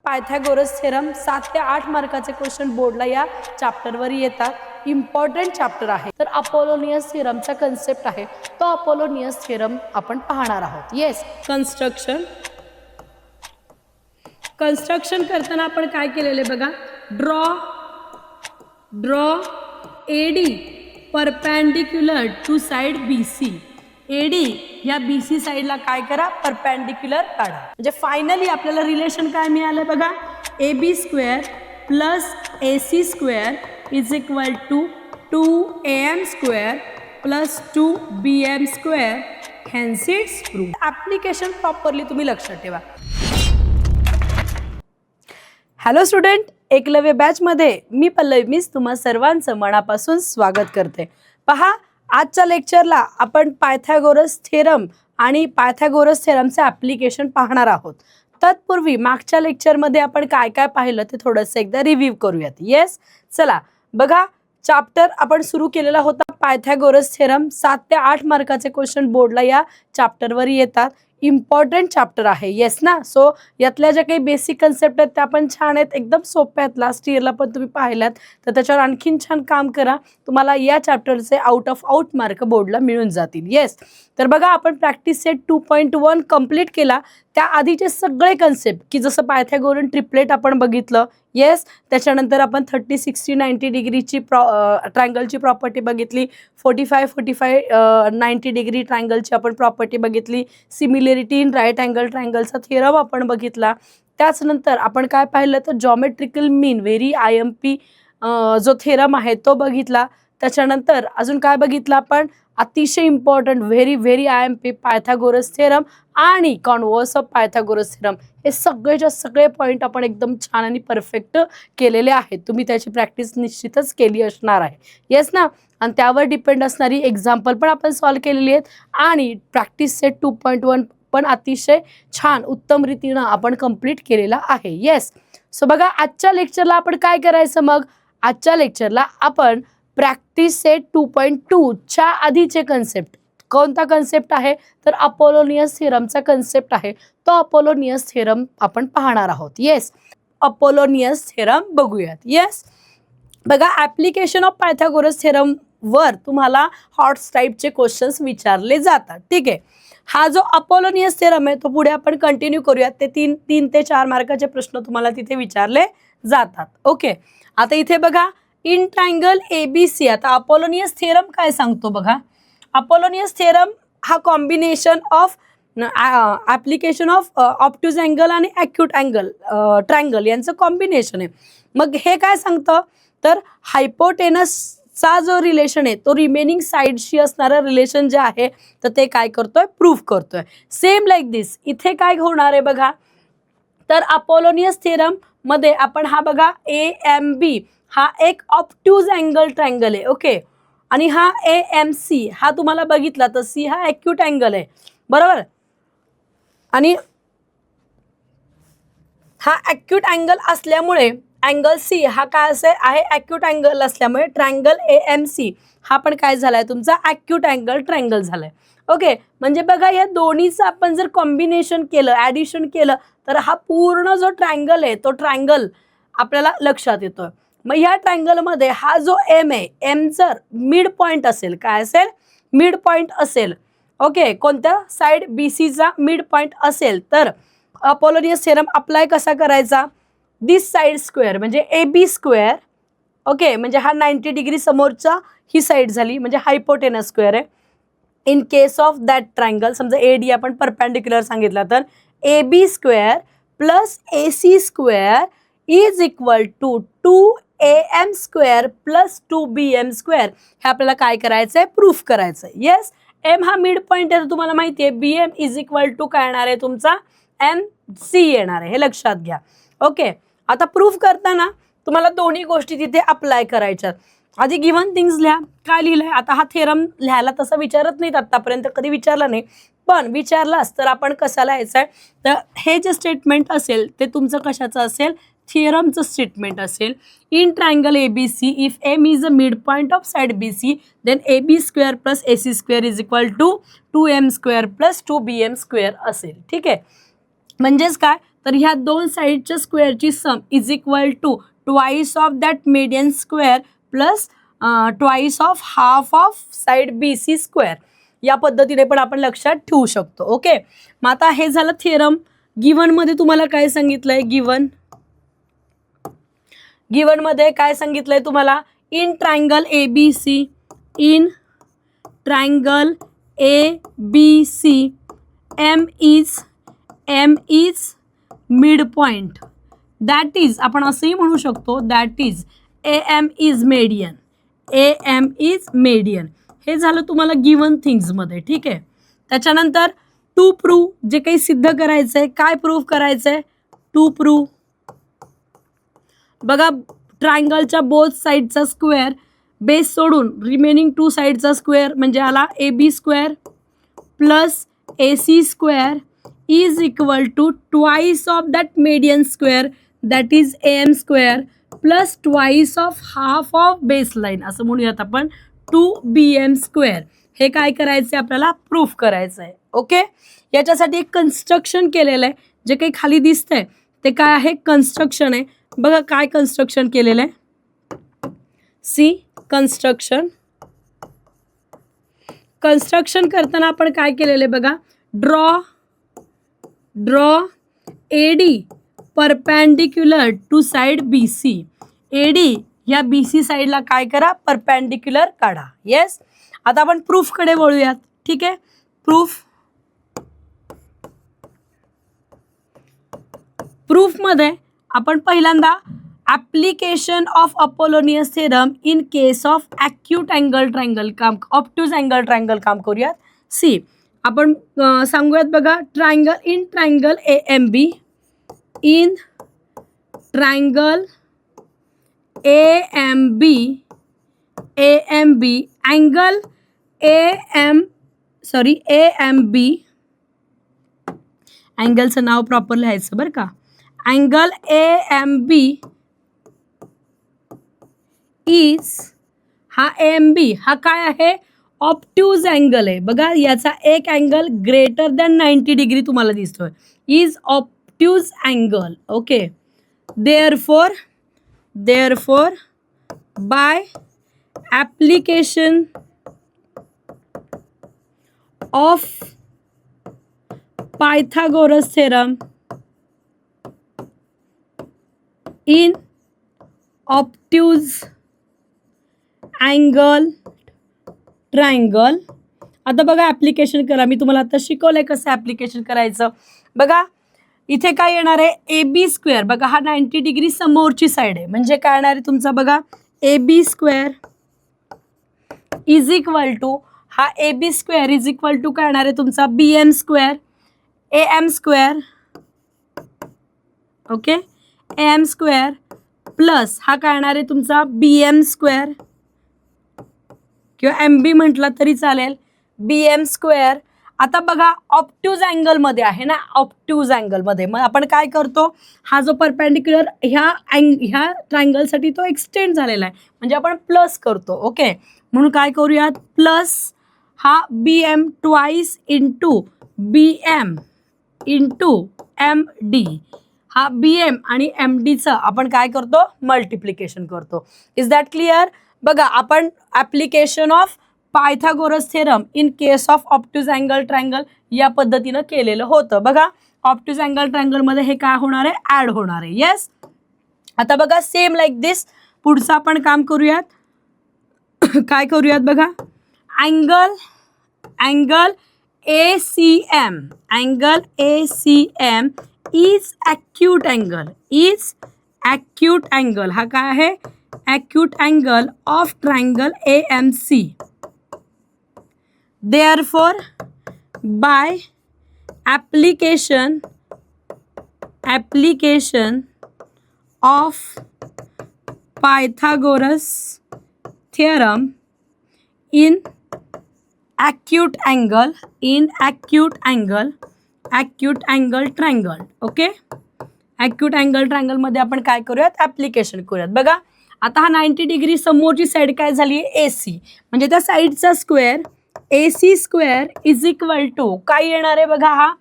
Pythagoras theorem 7 ते 8 मार्काचे question बोर्डला या चॅप्टरवर येतात. इम्पॉर्टंट चॅप्टर आहे. तर अपोलोनियस थेरमचा कन्सेप्ट आहे तो अपोलोनियस थेरम आपण पाहणार आहोत. येस, कन्स्ट्रक्शन करताना आपण काय केलेले बघा, draw AD perpendicular to side BC. AD या BC साइडला काय करा, परपेंडिक्युलर काढा. म्हणजे फायनली आपल्याला रिलेशन काय मिळालं बघा, AB square plus AC square is equal to 2AM square plus 2BM square. Hence it's proved. Application properly तुम्ही लक्षात ठेवा. हॅलो स्टुडंट, एकलव्य बॅचमध्ये मी पल्लवी मिस तुम्हा सर्वांचं मनापासून स्वागत करते. पहा, आजच्या लेक्चरला आपण पायथागोरस थेरम आणि पायथागोरस थेरमचे ॲप्लिकेशन पाहणार आहोत. तत्पूर्वी मागच्या लेक्चरमध्ये आपण काय काय पाहिलं ते थोडंसं एकदा रिव्ह्यू करूयात. येस, चला बघा, चॅप्टर आपण सुरू केलेला होता पायथागोरस थेरम. 7 ते 8 मार्काचे क्वेश्चन बोर्डला या चॅप्टरवर येतात. इम्पॉर्टंट चॅप्टर आहे. येस ना. सो यातल्या ज्या काही बेसिक कन्सेप्ट आहेत त्या पण छान आहेत, एकदम सोप्या आहेत. लास्ट इयरला पण तुम्ही पाहिल्यात, तर त्याच्यावर आणखीन छान काम करा, तुम्हाला या चॅप्टरचे आउट ऑफ आउट मार्क बोर्डला मिळून जातील. येस, तर बघा, आपण प्रॅक्टिस सेट 2.1 कंप्लीट केला. त्या आधीचे सगळे कन्सेप्ट की जसं पायथागोरन ट्रिपलेट आपण बघितलं. येस, त्याच्यानंतर आपण 30, 60, 90 डिग्रीची ट्रायंगलची प्रॉपर्टी बघितली. 45, 90 डिग्री ट्रायंगलची आपण प्रॉपर्टी बघितली. सिमिलरिटी इन राईट अँगल ट्रायंगलचा थेरम आपण बघितला. त्याचनंतर आपण काय पाहिलं तर जॉमेट्रिकल मीन व्हेरी IMP जो थेरम आहे तो बघितला. त्याच्यानंतर अजून काय बघितलं आपण, अतिशय important very IMP Pythagoras theorem आणि कॉन्व्हर्स ऑफ पायथागोरस थेरम. हे सगळेच्या सगळे पॉईंट आपण एकदम छान आणि परफेक्ट केलेले आहेत. तुम्ही त्याची प्रॅक्टिस निश्चितच केली असणार आहे. येस ना. आणि त्यावर डिपेंड असणारी एक्झाम्पल पण आपण सॉल्व केलेली आहेत आणि प्रॅक्टिस सेट 2.1 पण अतिशय छान उत्तम रीतीनं आपण कंप्लीट केलेला आहे. येस, सो बघा, आजच्या लेक्चरला आपण काय करायचं, मग आजच्या लेक्चरला आपण प्रॅक्टिस सेट 2.2 च्या आधीचे कन्सेप्ट, कोणता कन्सेप्ट आहे तर अपोलोनियस थेरमचा कन्सेप्ट आहे, तो अपोलोनियस थेरम आपण पाहणार आहोत. येस, अपोलोनियस थेरम बघूयात. येस, बघा, ॲप्लिकेशन ऑफ पायथागोरस थेरम वर तुम्हाला हॉट्स टाईपचे क्वेश्चन्स विचारले जातात. ठीक आहे, हा जो अपोलोनियस थेरम आहे तो पुढे आपण कंटिन्यू करूयात. ते 3 ते 4 मार्काचे प्रश्न तुम्हाला तिथे विचारले जातात. ओके, आता इथे बघा, इन ट्रायंगल ABC. आता अपोलोनियस थेरम काय सांगतो बघा, अपोलोनियस थेरम हा combination of application of obtuse angle आणि ॲक्यूट अँगल ट्रायंगल यांचं कॉम्बिनेशन आहे. मग हे काय सांगतं तर हायपोटेनसचा जो रिलेशन आहे तो रिमेनिंग साईडशी असणारं रिलेशन जे आहे तर ते काय करतोय, प्रूव्ह करतोय. सेम लाईक दिस इथे काय होणार आहे बघा, तर अपोलोनियस थेरम मध्ये आपण हा बघा AMB हा एक ऑब्ट्यूज अँगल ट्रायंगल आहे. ओके, आणि हा AMC हा तुम्हाला बघितला तर C हा ॲक्यूट अँगल आहे, बरोबर. आणि हा ॲक्यूट अँगल असल्यामुळे अँगल C हा काय असे आहे, ॲक्यूट अँगल असल्यामुळे ट्रायंगल AMC हा पण काय झालाय तुमचा ॲक्यूट अँगल ट्रायंगल झालाय. ओके, म्हणजे बघा, या दोन्हीचं आपण जर कॉम्बिनेशन केलं, ॲडिशन केलं तर हा पूर्ण जो ट्रायंगल आहे तो ट्रायंगल आपल्याला लक्षात येतोय. मग ह्या ट्रायंगलमध्ये हा जो M आहे, M जर मिड पॉईंट असेल, काय असेल, मिड पॉईंट असेल. ओके, कोणत्या साईड BCचा मिड पॉईंट असेल तर अपोलोनियस थेरम अप्लाय कसा करायचा, दिस साईड स्क्वेअर म्हणजे AB स्क्वेअर. ओके, म्हणजे हा 90 डिग्री समोरचा ही साईड झाली म्हणजे हायपोटेनस स्क्वेअर आहे. In case of that triangle, समजा AD आपण परपेंडिक्युलर सांगितला तर AB square plus AC square is equal to 2AM square plus 2BM square. हे आपल्याला काय करायचं आहे, प्रूफ करायचं आहे. येस, M हा मिड पॉईंट आहे तुम्हाला माहिती आहे. BM इज इक्वल टू काय येणार आहे तुमचा MC येणार आहे, हे लक्षात घ्या. ओके, आता प्रूफ करताना तुम्हाला दोन्ही गोष्टी तिथे अप्लाय करायच्यात. आधी गिव्हन थिंग्स लिहा. काय लिहिलंय, आता हा थेरम लिहायला तसं विचारत नाहीत, आतापर्यंत कधी विचारला नाही, पण विचारलास तर आपण कसा लिहायचं आहे तर हे जे स्टेटमेंट असेल ते तुमचं कशाचं असेल, थिअरमचं स्टेटमेंट असेल. In triangle ABC if M is a mid point of side BC then AB square plus AC square is equal to 2M square plus 2BM square असेल. ठीक आहे, म्हणजेच काय तर ह्या दोन साईडच्या स्क्वेअरची sum is equal to twice of that median square plus twice of half of side BC square. या पद्धतीने पण आपण लक्षात ठेवू शकतो. ओके, मग आता हे झालं थिअरम. गिव्हनमध्ये तुम्हाला काय सांगितलंय? गिव्हन मध्ये काय सांगितलंय तुम्हाला? In triangle ABC, in triangle ABC M is mid point, that is आपण असंही म्हणू शकतो, that is AM is median. हे झालं तुम्हाला गिव्हन थिंग्समध्ये. ठीक आहे, त्याच्यानंतर टू प्रूव्ह, जे काही सिद्ध करायचंय. काय प्रूव्ह करायचंय? To prove. बघा, ट्रायंगलच्या बोथ साईडचा स्क्वेअर बेस सोडून रिमेनिंग टू साईडचा स्क्वेअर म्हणजे आला AB square plus AC square is equal to twice of that median square that is AM square plus twice of half of base line, असं म्हणूयात आपण 2BM स्क्वेअर. हे काय करायचं आहे? आपल्याला प्रूफ करायचं आहे. ओके, याच्यासाठी एक कन्स्ट्रक्शन केलेलं आहे. जे काही खाली दिसतंय ते काय आहे? कन्स्ट्रक्शन आहे. बघा काय कन्स्ट्रक्शन केलेलं आहे. सी कन्स्ट्रक्शन करताना आपण काय केलेलं आहे? बघा, draw AD perpendicular to side BC. AD या BC साईडला काय करा? परपेंडिक्युलर काढा. येस, आता आपण प्रूफ कडे वळूयात. ठीक आहे, प्रूफ मध्ये आपण पहिल्यांदा application of Apollonius theorem in case of acute angle triangle obtuse angle triangle काम करूयात. सी आपण सांगूयात. बघा, in triangle AMB, in triangle AMB angle AMB, अँगलचं नाव प्रॉपर लिहायचं बरं का. अँगल AMB इज, हा AMB हा काय आहे? ऑब्ट्यूज अँगल आहे. बघा, याचा एक अँगल ग्रेटर दॅन 90 डिग्री तुम्हाला दिसतोय, is obtuse angle. Okay, therefore by application of Pythagoras theorem in obtuse angle triangle. आता बघा, ॲप्लिकेशन करा. मी तुम्हाला आता शिकवलंय कसं ॲप्लिकेशन करायचं. बघा, इथे काय येणार आहे? AB square. बघा, हा 90 डिग्री समोरची साईड आहे म्हणजे काय येणार आहे तुमचा? बघा, AB square is equal to, हा AB square is equal to काय येणार आहे तुमचा? BM square, AM square. Okay, AM square plus हा काय येणार आहे तुमचा? BM स्क्वेअर किंवा MB म्हटला तरी चालेल, BM स्क्वेअर. आता बघा, ऑब्ट्यूज अँगलमध्ये आहे ना, ऑब्ट्यूज अँगलमध्ये मग आपण काय करतो? हा जो परपेंडिक्युलर ह्या ट्रायंगलसाठी तो एक्सटेंड झालेला आहे म्हणजे आपण प्लस करतो. ओके, म्हणून काय करूयात? प्लस हा BM twice into BM into MD. हा BM आणि MDचं आपण काय करतो? मल्टिप्लिकेशन करतो. Is that clear? बघा, आपण application of Pythagoras theorem in case of obtuse angle triangle या पद्धतीनं केलेलं होतं. बघा, ऑब्ट्यूज अँगल ट्रायंगलमध्ये हे काय होणार आहे? ॲड होणार आहे. येस, आता बघा, सेम लाईक दिस पुढचं आपण काम करूयात. काय करूयात? बघा, angle ACM is acute angle. हा काय आहे? Acute angle of triangle AMC. Therefore, by application of Pythagoras theorem in acute angle triangle. Okay, acute angle triangle मध्ये आपण काय करूयात? ॲप्लिकेशन करूयात. बघा, आता हा 90 डिग्री समोरची साईड काय झाली? AC म्हणजे त्या साईडचा square AC square is equal to काय येणार आहे? बघा, हा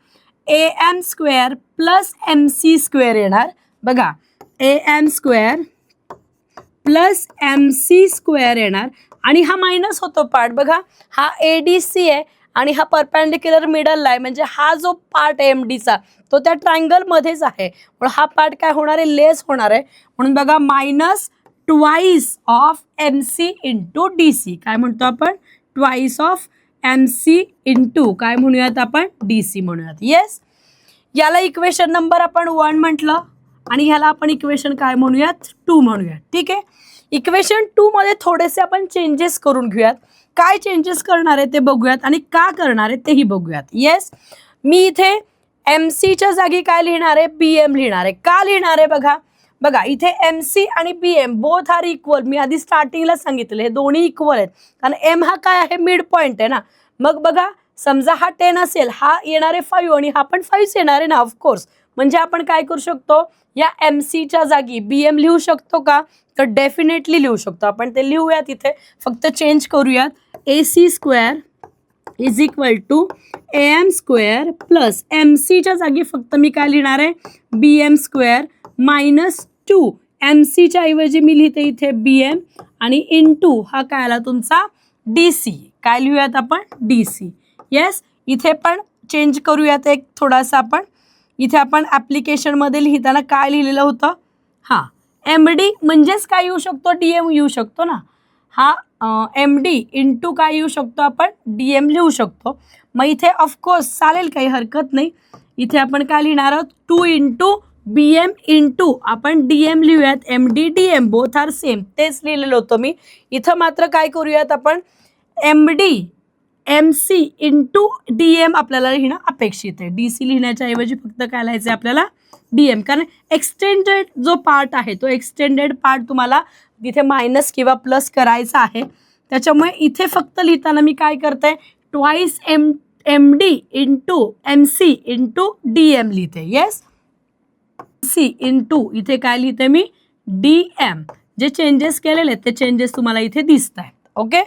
AM square plus MC square येणार बघा, AM square plus MC square येणार आणि हा मायनस होतो पार्ट बघा, हा ADC आहे आणि हा परपेंडिक्युलर मिडलला आहे, म्हणजे हा जो पार्ट आहे MDचा तो त्या ट्रायंगल मध्येच आहे, पण हा पार्ट काय होणार आहे, लेस होणार आहे, म्हणून बघा minus twice of MC into DC. काय म्हणतो आपण, ट्वाइस ऑफ MC इंटू काय म्हणूयात आपण, DC म्हणूयात. येस, याला इक्वेशन नंबर आपण 1 म्हटलं आणि ह्याला आपण इक्वेशन काय म्हणूयात, 2 म्हणूयात. ठीक आहे, इक्वेशन 2 मध्ये थोडेसे आपण चेंजेस करून घेऊयात. काय चेंजेस करणार आहे ते बघूयात आणि का करणार आहे तेही बघूयात. येस, मी इथे MCच्या जागी काय लिहिणार आहे, BM लिहिणार आहे. का लिहिणार आहे बघा, बघा इथे MC आणि BM बोथ आर इक्वल. मी आधी स्टार्टिंगला सांगितलं हे दोन्ही इक्वल आहेत, कारण M हा काय आहे, मिड पॉइंट आहे ना. मग बघा समजा हा 10 असेल, हा येणार आहे 5 आणि हा पण 5 येणार आहे ना ऑफकोर्स. म्हणजे आपण काय करू शकतो, या MCच्या जागी BM लिहू शकतो का, तर डेफिनेटली लिहू शकतो. आपण ते लिहूयात इथे, फक्त चेंज करूयात. AC square is equal to AM square plus MCच्या जागी फक्त मी काय लिहिणार आहे, BM स्क्वेअर मायनस 2 MCच्या ऐवजी मी लिहिते इथे BM आणि इंटू हा काय आला तुमचा DC. काय लिहूयात आपण, DC. येस, इथे पण चेंज करूयात एक थोडासा आपण. इथे आपण ॲप्लिकेशनमध्ये लिहिताना काय लिहिलेलं होतं, हां MD म्हणजेच काय येऊ शकतो, DM येऊ शकतो ना. हा MD इंटू काय येऊ शकतो आपण, DM लिहू शकतो. मग इथे ऑफकोर्स चालेल, काही हरकत नाही. इथे आपण काय लिहिणार आहोत, 2 इंटू BM इंटू आपण DM लिहूयात, MD DM both are same, तेच लिहिलेलं होतं मी. इथं मात्र काय करूयात आपण, MD MC इंटू DM आपल्याला लिहिणं अपेक्षित आहे. DC लिहिण्याच्या ऐवजी फक्त काय लिहायचं आहे आपल्याला, DM, कारण एक्सटेंडेड जो पार्ट आहे तो एक्सटेंडेड पार्ट तुम्हाला तिथे मायनस किंवा प्लस करायचा आहे. त्याच्यामुळे इथे फक्त लिहिताना मी काय करते, twice MD into MC into DM लिहिते. येस, MC इंटू इथे काय लिहिते मी, DM. जे चेंजेस केलेले आहेत ते चेंजेस तुम्हाला इथे दिसत आहेत. ओके,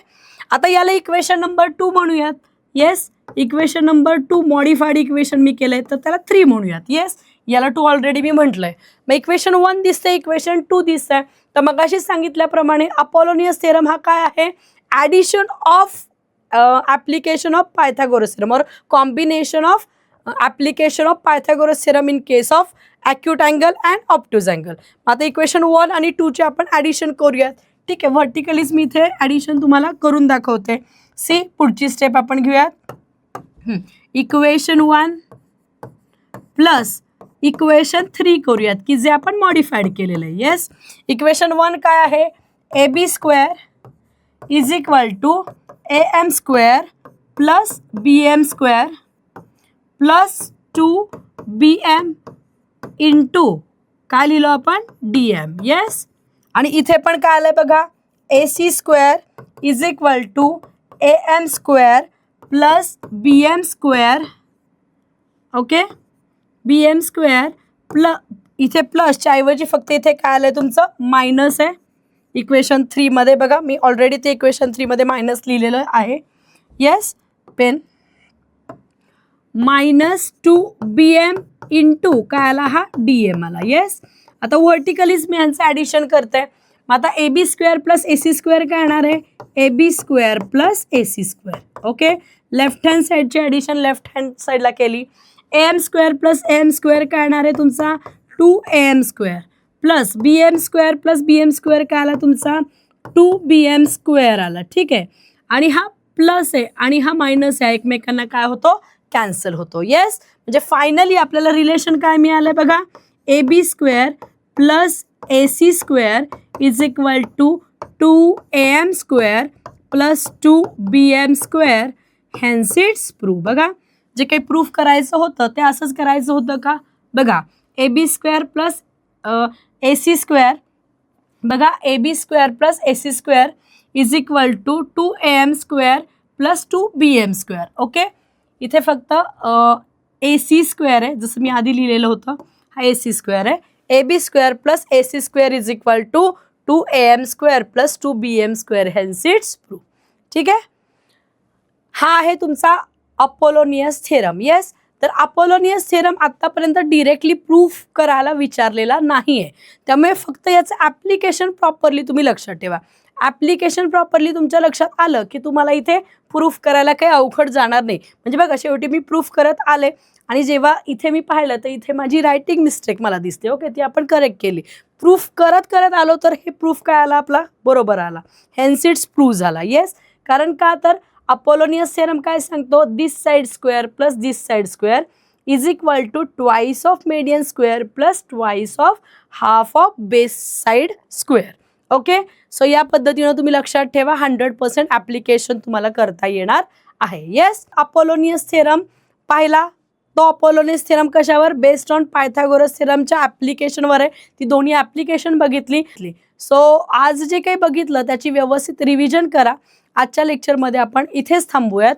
आता याला इक्वेशन नंबर 2 म्हणूयात. Yes, equation number 2 modified equation मी केलंय तर त्याला 3 म्हणूयात. येस, याला 2 ऑलरेडी मी म्हटलंय. मग इक्वेशन 1 दिसतंय, इक्वेशन 2 दिसतंय. तर मगाशी सांगितल्याप्रमाणे अपोलोनियस थेरम हा काय आहे, addition of application of Pythagoras theorem और combination of application of Pythagoras theorem in case of acute angle and obtuse angle. आता इक्वेशन 1 आणि 2चे आपण ॲडिशन करूयात. ठीक आहे, व्हर्टिकलीच मी इथे ॲडिशन तुम्हाला करून दाखवते. सी, पुढची स्टेप आपण घेऊयात. इक्वेशन 1 प्लस इक्वेशन 3 करूयात की जे आपण मॉडिफाईड केलेलं आहे. येस, इक्वेशन 1 काय आहे, AB square is equal to AM square plus BM square plus 2BM into काय लिहिलो आपण, DM. येस, आणि इथे पण काय आलंय बघा, AC square is equal to AM square plus BM square. Okay, BM square इथे प्लसच्या ऐवजी फक्त इथे काय आलंय तुमचं मायनस आहे. इक्वेशन 3 मध्ये बघा, मी ऑलरेडी ते इक्वेशन 3 मध्ये मायनस लिहिलेलं आहे. Yes, pen minus 2BM into काय आला, हा DM आला. येस, आता व्हर्टिकलीच मी यांचं ॲडिशन करते. मग आता AB square plus AC square काय येणार आहे, AB square plus AC square. Okay, left hand साईडची ॲडिशन लेफ्ट हँड साईडला केली. AM square plus AM square काय येणार आहे तुमचा, 2AM square plus BM square plus BM square काय आला तुमचा, 2BM स्क्वेअर आला. ठीक आहे, आणि हा प्लस आहे आणि हा मायनस आहे, एकमेकांना काय होतो, कॅन्सल होतो. येस, म्हणजे फायनली आपल्याला रिलेशन काय मिळालं बघा, AB square plus AC square is equal to 2AM square plus 2BM square. Hence it's proof. बघा, जे काही प्रूफ करायचं होतं ते असंच करायचं होतं का, बघा AB square plus AC square, बघा AB square plus AC square is equal to 2AM square plus 2BM square. Okay, इथे फक्त AC स्क्वेअर आहे, जसं मी आधी लिहिलेलं होतं, हा AC स्क्वेअर आहे. AB square plus AC square is equal to 2AM square plus 2BM square. Hence it's proof. ठीक आहे, हा आहे तुमचा अपोलोनियस थेरम. येस, तर अपोलोनियस थेरम आतापर्यंत डिरेक्टली प्रूफ करायला विचारलेला नाहीये, त्यामुळे फक्त याचं ऍप्लिकेशन प्रॉपरली तुम्ही लक्षात ठेवा. ऍप्लिकेशन प्रॉपरली तुमच्या लक्षात आलं की तुम्हाला इथे प्रूफ करायला काही अवघड जाणार नाही. म्हणजे बघा शेवटी मी प्रूफ करत आले आणि जेव्हा इथे मी पाहिलं तर इथे माझी रायटिंग मिस्टेक मला दिसते. ओके, ती आपण करेक्ट केली. प्रूफ करत करत आलो तर हे प्रूफ काय आला आपला, बरोबर आला. हेन्स इट्स प्रूव्ह झाला. येस, कारण का तर अपोलोनियस थेरम काय सांगतो, this side square plus this side square is equal to twice of median square plus twice of half of base side square. Okay, so या पद्धतीनं तुम्ही लक्षात ठेवा. 100% ॲप्लिकेशन तुम्हाला करता येणार आहे. येस, अपोलोनियस थेरम पाहिला. तो अपोलोनियस थेरम कशावर, बेस्ड ऑन पायथागोरस थेरमच्या ॲप्लिकेशनवर आहे. ती दोन्ही ॲप्लिकेशन बघितली. सो आज जे काही बघितलं त्याची व्यवस्थित रिव्हिजन करा. आजच्या लेक्चरमध्ये आपण इथेच थांबूयात.